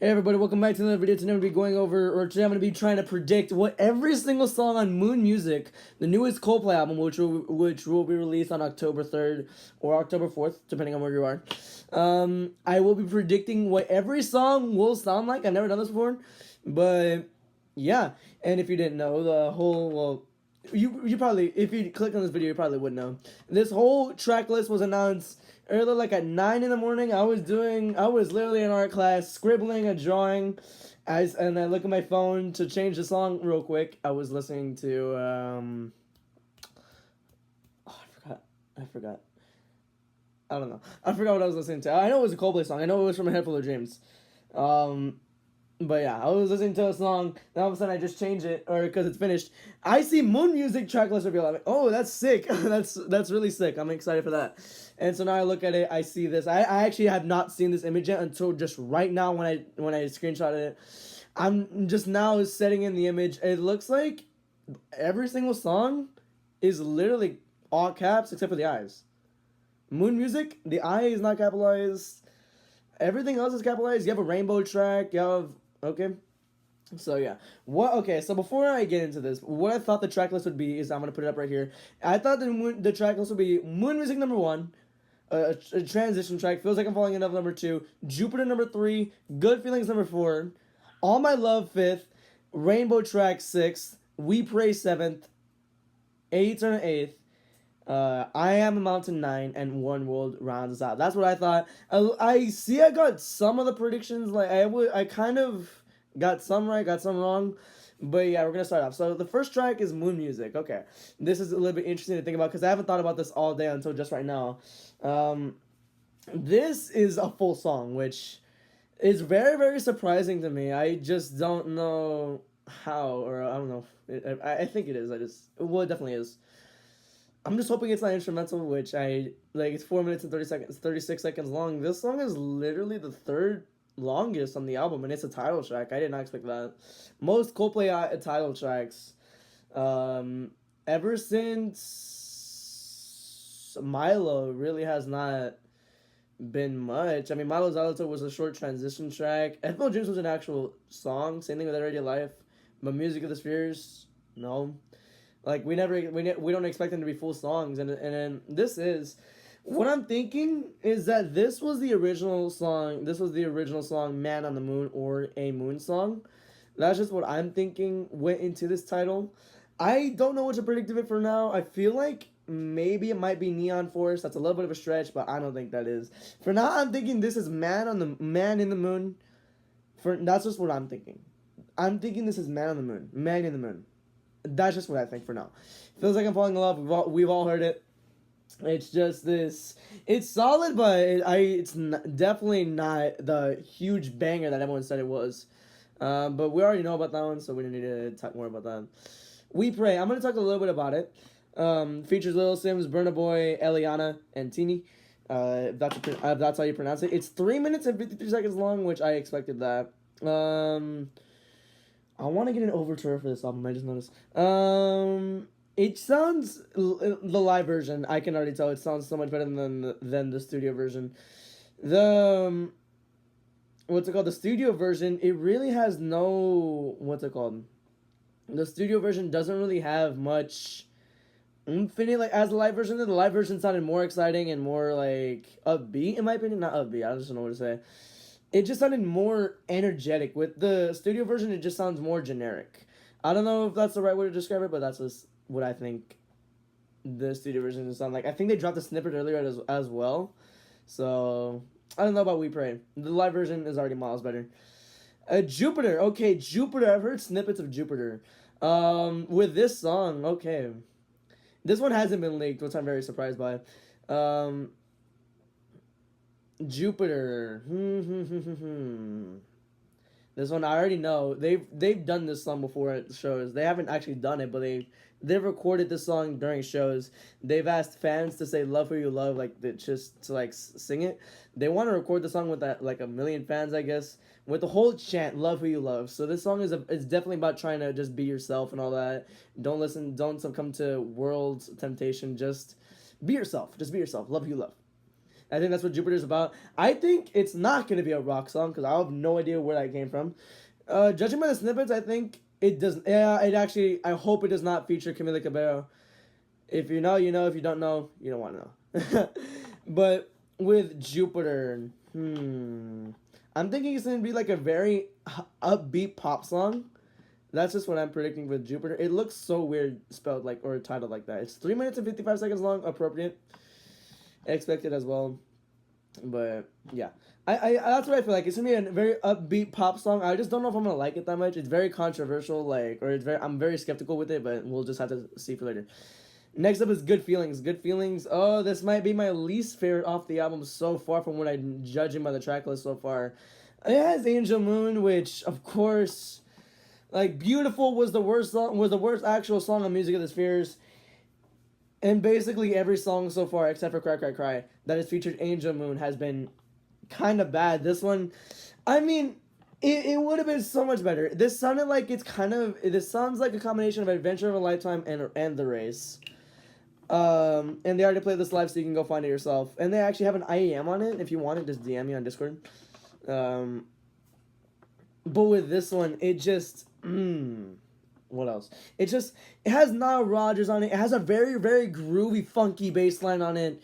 Hey everybody, welcome back to another video. Today I'm going to be going over, or today I'm going to be trying to predict what every single song on MUSiC, the newest Coldplay album, which will be released on October 3rd or October 4th, depending on where you are. I will be predicting what every song will sound like. I've never done this before, but yeah. And if you didn't know, the whole, well, you probably, if you click on this video, you probably would know. This whole track list was announced earlier, like at 9 in the morning. I was literally in art class, scribbling a drawing, and I look at my phone to change the song real quick. I was listening to, I forgot. I don't know. I forgot what I was listening to. I know it was a Coldplay song. I know it was from A Head Full of Dreams. But yeah, I was listening to a song, and all of a sudden I just change it, or because it's finished. I see MUSiC track list reveal. I'm like, oh, that's sick. that's really sick. I'm excited for that. And so now I look at it, I see this. I actually have not seen this image yet until just right now when I screenshotted it. I'm just now setting in the image. It looks like every single song is literally all caps except for the eyes. MUSiC, the I is not capitalized. Everything else is capitalized. You have a rainbow track. You have okay. So yeah, okay, so before I get into this, what I thought the track list would be is I'm gonna put it up right here. I thought the track list would be MUSiC number 1, a transition track, Feels Like I'm Falling in Love number 2, Jupiter number 3, Good Feelings number 4, All My Love 5th, Rainbow track 6th, We Pray 7th, A Turn 8th. I Am a Mountain 9, and One World rounds us out. That's what I thought. I see I got some of the predictions. Like I kind of got some right, got some wrong. But yeah, we're going to start off. So the first track is MUSiC. Okay. This is a little bit interesting to think about because I haven't thought about this all day until just right now. This is a full song, which is very, very surprising to me. I just don't know how, or I don't know. I think it is. Well, it definitely is. I'm just hoping it's not instrumental, which it's 4 minutes and 36 seconds long. This song is literally the third longest on the album, and it's a title track. I did not expect that. Most Coldplay title tracks, ever since Milo, really has not been much. I mean, Milo Zalito was a short transition track. FL Dreams was an actual song. Same thing with Everyday Life. But Music of the Spheres, no. Like we don't expect them to be full songs, and then this is what I'm thinking is that this was the original song. This was the original song, "Man on the Moon" or "A Moon Song." That's just what I'm thinking went into this title. I don't know what to predict of it for now. I feel like maybe it might be Neon Force. That's a little bit of a stretch, but I don't think that is. For now, I'm thinking this is Man in the Moon. That's just what I'm thinking. I'm thinking this is Man on the Moon, Man in the Moon. That's just what I think for now. Feels Like I'm Falling in Love. We've all heard it. It's just this. It's solid, but it's definitely not the huge banger that everyone said it was. But we already know about that one, so we don't need to talk more about that. We Pray. I'm going to talk a little bit about it. Features Lil Sims, Burna Boy, Eliana, and Teeny. If that's how you pronounce it. It's 3 minutes and 53 seconds long, which I expected that. I want to get an overture for this album. I just noticed. It sounds the live version. I can already tell it sounds so much better than the studio version. The what's it called? The studio version. It really has no what's it called? The studio version doesn't really have much oomph in it. Like as the live version, the live version sounded more exciting and more like upbeat. In my opinion, not upbeat. I just don't know what to say. It just sounded more energetic. With the studio version, it just sounds more generic. I don't know if that's the right way to describe it, but that's just what I think the studio version sounds like. I think they dropped a snippet earlier as well. So, I don't know about We Pray. The live version is already miles better. Jupiter. Okay, Jupiter. I've heard snippets of Jupiter. With this song, okay. This one hasn't been leaked, which I'm very surprised by. Jupiter. This one I already know. They've done this song before at shows. They haven't actually done it, but they've recorded this song during shows. They've asked fans to say "Love Who You Love," just to sing it. They want to record the song with that a million fans, I guess, with the whole chant "Love Who You Love." So this song is definitely about trying to just be yourself and all that. Don't succumb to world's temptation. Just be yourself. Just be yourself. Love who you love. I think that's what Jupiter's about. I think it's not going to be a rock song because I have no idea where that came from. Judging by the snippets, I think it does. Yeah, it actually. I hope it does not feature Camila Cabello. If you know, you know. If you don't know, you don't want to know. But with Jupiter, I'm thinking it's gonna be like a very upbeat pop song. That's just what I'm predicting with Jupiter. It looks so weird spelled like or titled like that. It's 3 minutes and 55 seconds long. Appropriate, expected as well. But yeah, I that's what I feel like. It's gonna be a very upbeat pop song. I just don't know if I'm gonna like it that much. It's very controversial, like, or it's very. I'm very skeptical with it, but we'll just have to see for later. Next up is Good Feelings. Good Feelings. Oh, this might be my least favorite off the album so far from what I'm judging by the track list so far. It has Angel Moon, which of course, like, Beautiful was the worst song, was the worst actual song on Music of the Spheres. And basically every song so far, except for Cry Cry Cry, that has featured Angel Moon has been kind of bad. This one, I mean, it would have been so much better. This sounded like it's kind of, this sounds like a combination of Adventure of a Lifetime and The Race. And they already played this live, so you can go find it yourself. And they actually have an IEM on it. If you want it, just DM me on Discord. But with this one, it just, what else? It has Nile Rodgers on it. It has a very, very groovy, funky bass line on it.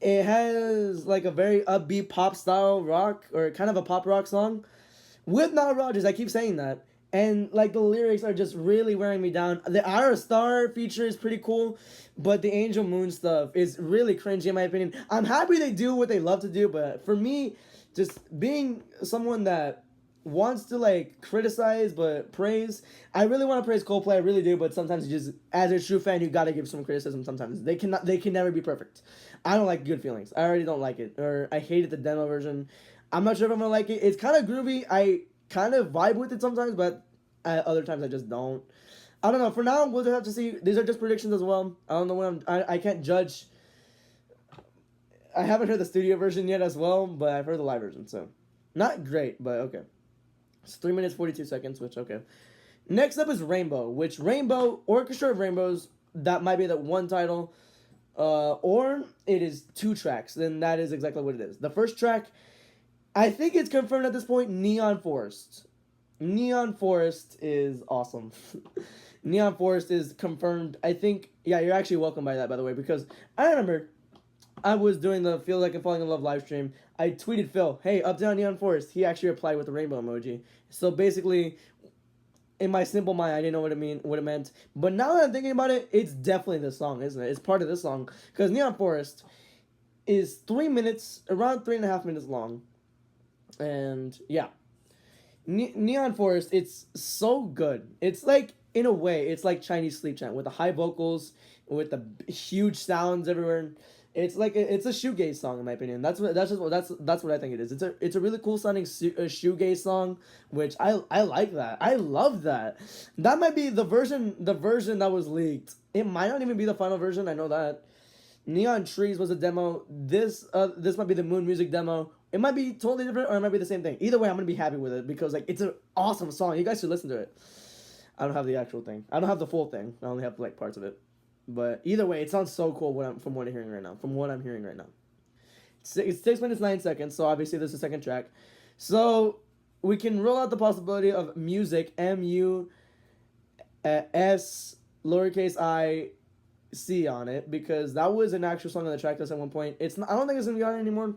It has like a very upbeat pop style rock, or kind of a pop rock song with Nile Rodgers. I keep saying that. And like the lyrics are just really wearing me down. The Ira Star feature is pretty cool, but the Angel Moon stuff is really cringy in my opinion. I'm happy they do what they love to do, but for me, just being someone that wants to like criticize but praise, I really want to praise Coldplay, I really do, but sometimes you just, as a true fan, you gotta give some criticism. Sometimes they can never be perfect. I don't like Good Feelings. I already don't like it, or I hated the demo version. I'm not sure if I'm gonna like it. It's kind of groovy. I kind of vibe with it sometimes, but other times I just don't. I don't know. For now, we'll just have to see. These are just predictions as well. I don't know when I can't judge. I haven't heard the studio version yet as well, but I've heard the live version, so not great, but okay. It's 3 minutes 42 seconds, which okay. Next up is Rainbow, which Rainbow, Orchestra of Rainbows, that might be the one title, or it is 2 tracks. Then that is exactly what it is. The first track, I think it's confirmed at this point, Neon Forest. Neon Forest is awesome. Neon Forest is confirmed. I think, yeah, you're actually welcome by that, by the way, because I remember I was doing the Feel Like I'm Falling in Love live stream. I tweeted Phil, hey, up down Neon Forest. He actually replied with the rainbow emoji. So basically, in my simple mind, I didn't know what it meant. But now that I'm thinking about it, it's definitely this song, isn't it? It's part of this song. Because Neon Forest is 3 minutes, around 3.5 minutes long. And yeah. Neon Forest, it's so good. It's like, in a way, it's like Chinese sleep chant with the high vocals, with the huge sounds everywhere. It's like it's a shoegaze song in my opinion. That's what I think it is. It's a really cool sounding shoegaze song, which I like that. I love that. That might be the version that was leaked. It might not even be the final version. I know that. Neon Trees was a demo. This might be the MUSiC demo. It might be totally different, or it might be the same thing. Either way, I'm gonna be happy with it because like it's an awesome song. You guys should listen to it. I don't have the actual thing. I don't have the full thing. I only have like parts of it. But either way, it sounds so cool from what I'm hearing right now. From what I'm hearing right now. It's 6 minutes 9 seconds. So obviously this is the second track. So we can roll out the possibility of MUSiC, M-U-S lowercase I-C on it, because that was an actual song on the track list at one point. I don't think it's gonna be on it anymore.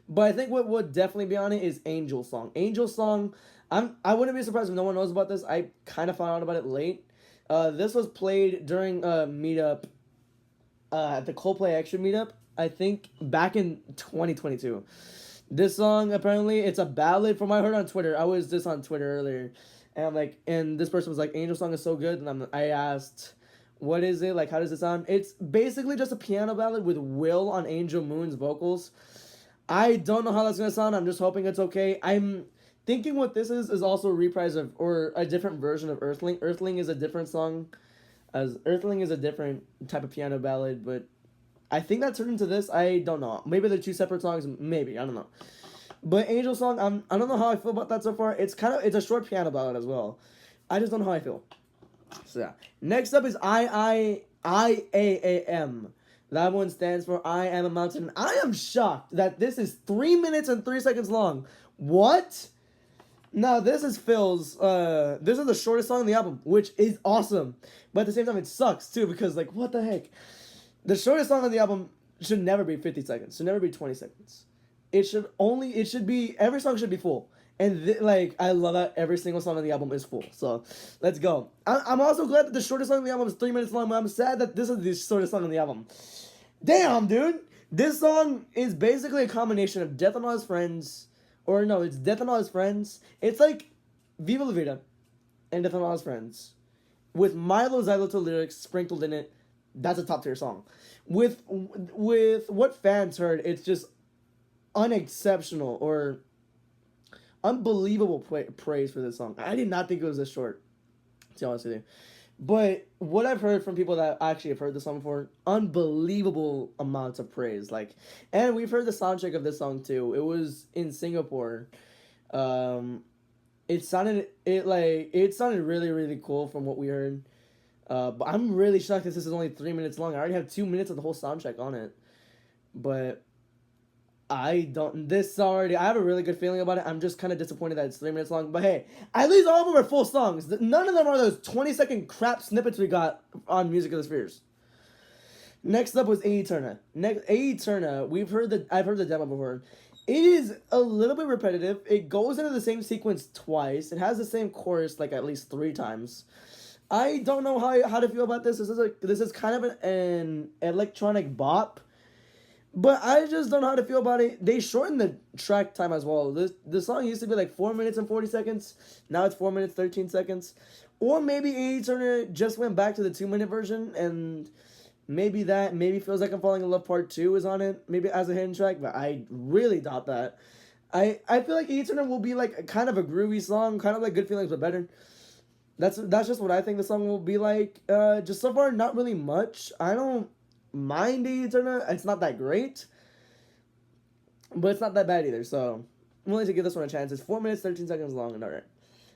But I think what would definitely be on it is Angel Song. Angel Song, I wouldn't be surprised if no one knows about this. I kind of found out about it late. This was played during a meetup, at the Coldplay Extra meetup, I think, back in 2022. This song, apparently, it's a ballad from what I heard on Twitter. I was just on Twitter earlier, and this person was like, Angel Song is so good, and I asked, what is it? Like, how does it sound? It's basically just a piano ballad with Will on Angel Moon's vocals. I don't know how that's gonna sound. I'm just hoping it's okay. I'm thinking what this is also a reprise of, or a different version of Earthling. Earthling is a different song, as Earthling is a different type of piano ballad, but I think that turned into this. I don't know. Maybe they're 2 separate songs. Maybe, I don't know. But Angel Song, I don't know how I feel about that so far. It's a short piano ballad as well. I just don't know how I feel. So yeah. Next up is IAAM. That one stands for I Am a Mountain. I am shocked that this is 3 minutes and 3 seconds long. What? No, this is Phil's. This is the shortest song on the album, which is awesome. But at the same time, it sucks too because, like, what the heck? The shortest song on the album should never be 50 seconds. Should never be 20 seconds. It should be, every song should be full. And, like, I love that every single song on the album is full. So, let's go. I'm also glad that the shortest song on the album is 3 minutes long, but I'm sad that this is the shortest song on the album. Damn, dude! This song is basically a combination of Death and All His Friends, or no, it's Death and All His Friends. It's like Viva La Vida and Death and All His Friends, with Milo Xyloto lyrics sprinkled in it. That's a top tier song. With what fans heard, it's just unexceptional or unbelievable praise for this song. I did not think it was this short, to be honest with you. But what I've heard from people that actually have heard the song before, unbelievable amounts of praise. Like, and we've heard the soundtrack of this song too. It was in Singapore. It sounded really, really cool from what we heard. But I'm really shocked that this is only 3 minutes long. I already have 2 minutes of the whole soundtrack on it. But I have a really good feeling about it. I'm just kind of disappointed that it's 3 minutes long. But hey, at least all of them are full songs. None of them are those 20-second crap snippets we got on Music of the Spheres. Next up was Aeterna. Aeterna, I've heard the demo before. It is a little bit repetitive. It goes into the same sequence twice. It has the same chorus like at least 3 times. I don't know how to feel about this. This is kind of an electronic bop. But I just don't know how to feel about it. They shortened the track time as well. The song used to be like 4 minutes and 40 seconds. Now it's 4 minutes 13 seconds. Or maybe Aeterna just went back to the 2-minute version, and maybe Feels Like I'm Falling in Love Part 2 is on it, maybe as a hidden track, but I really doubt that. I feel like Aeterna will be like kind of a groovy song, kind of like Good Feelings but better. That's just what I think the song will be like. Just so far, not really much. I don't mind Aeterna. It's not that great, but it's not that bad either, so I'm willing to give this one a chance. It's 4 minutes 13 seconds long, and alright.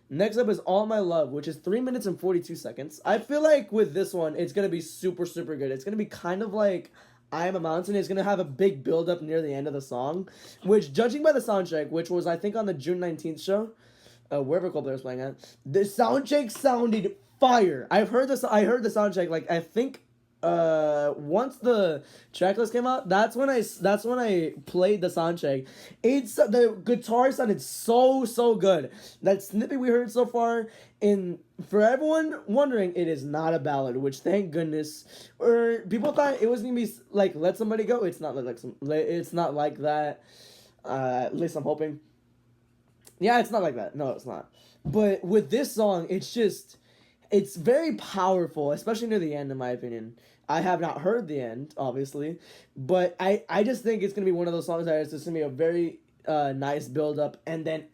Next up is All My Love, which is 3 minutes and 42 seconds. I feel like with this one, it's going to be super, super good. It's going to be kind of like I Am a Mountain. It's going to have a big build-up near the end of the song, which, judging by the soundtrack, which was, I think, on the June 19th show, wherever Coldplay was playing at, the soundtrack sounded fire. I heard the soundtrack, like, I think, once the tracklist came out, that's when I played the soundtrack. The guitar sounded so good. That snippet we heard so far, for everyone wondering, it is not a ballad, which thank goodness. Or people thought it was gonna be like Let Somebody Go. It's not like that. At least I'm hoping. Yeah, it's not like that. No, it's not. But with this song, it's very powerful, especially near the end, in my opinion. I have not heard the end, obviously, but I just think it's going to be one of those songs that is just going to be a very nice build-up and then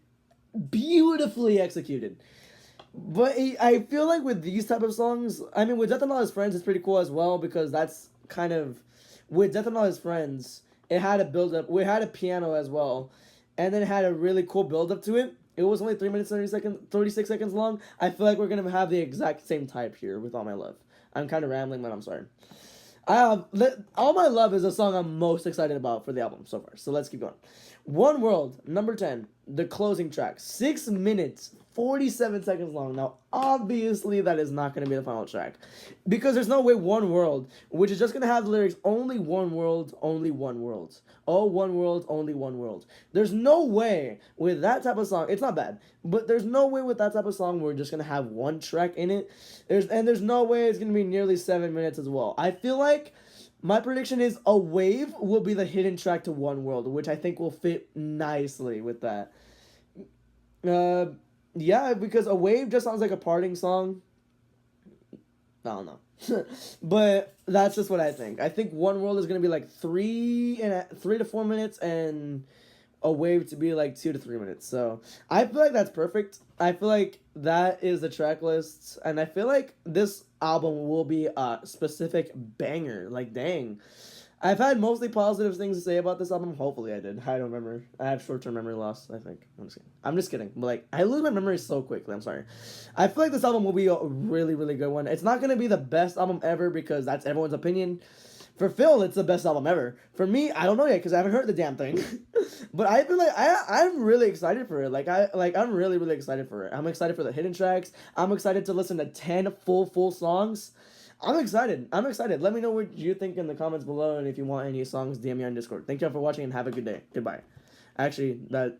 beautifully executed. But I feel like with these type of songs, I mean, with Death and All His Friends, it's pretty cool as well, because that's kind of, with Death and All His Friends, it had a build-up, we had a piano as well, and then it had a really cool build-up to it. It was only 3 minutes 36 seconds long. I feel like we're going to have the exact same type here with All My Love. I'm kind of rambling, but I'm sorry. All My Love is a song I'm most excited about for the album so far. So let's keep going. One World, number 10, the closing track. 6 minutes, 47 seconds long. Now, obviously, that is not going to be the final track, because there's no way One World, which is just going to have the lyrics, only one world, only one world. Oh, one world, only one world. There's no way with that type of song, it's not bad, but there's no way with that type of song we're just going to have one track in it. There's no way it's going to be nearly 7 minutes as well. I feel like my prediction is A Wave will be the hidden track to One World, which I think will fit nicely with that. Yeah, because A Wave just sounds like a parting song. I don't know. But that's just what I think. I think One World is going to be like 3 to 4 minutes, and A Wave to be like 2 to 3 minutes. So I feel like that's perfect. I feel like that is the track list, and I feel like this album will be a specific banger. Like, dang. I've had mostly positive things to say about this album. Hopefully I did. I don't remember. I have short-term memory loss, I think. I'm just kidding. But, like, I lose my memory so quickly. I'm sorry. I feel like this album will be a really, really good one. It's not going to be the best album ever, because that's everyone's opinion. For Phil, it's the best album ever. For me, I don't know yet because I haven't heard the damn thing. But I feel like I'm really excited for it. I'm really excited for it. I'm excited for the hidden tracks. I'm excited to listen to 10 full songs. I'm excited. I'm excited. Let me know what you think in the comments below, and if you want any songs, DM me on Discord. Thank y'all for watching and have a good day. Goodbye. Actually, that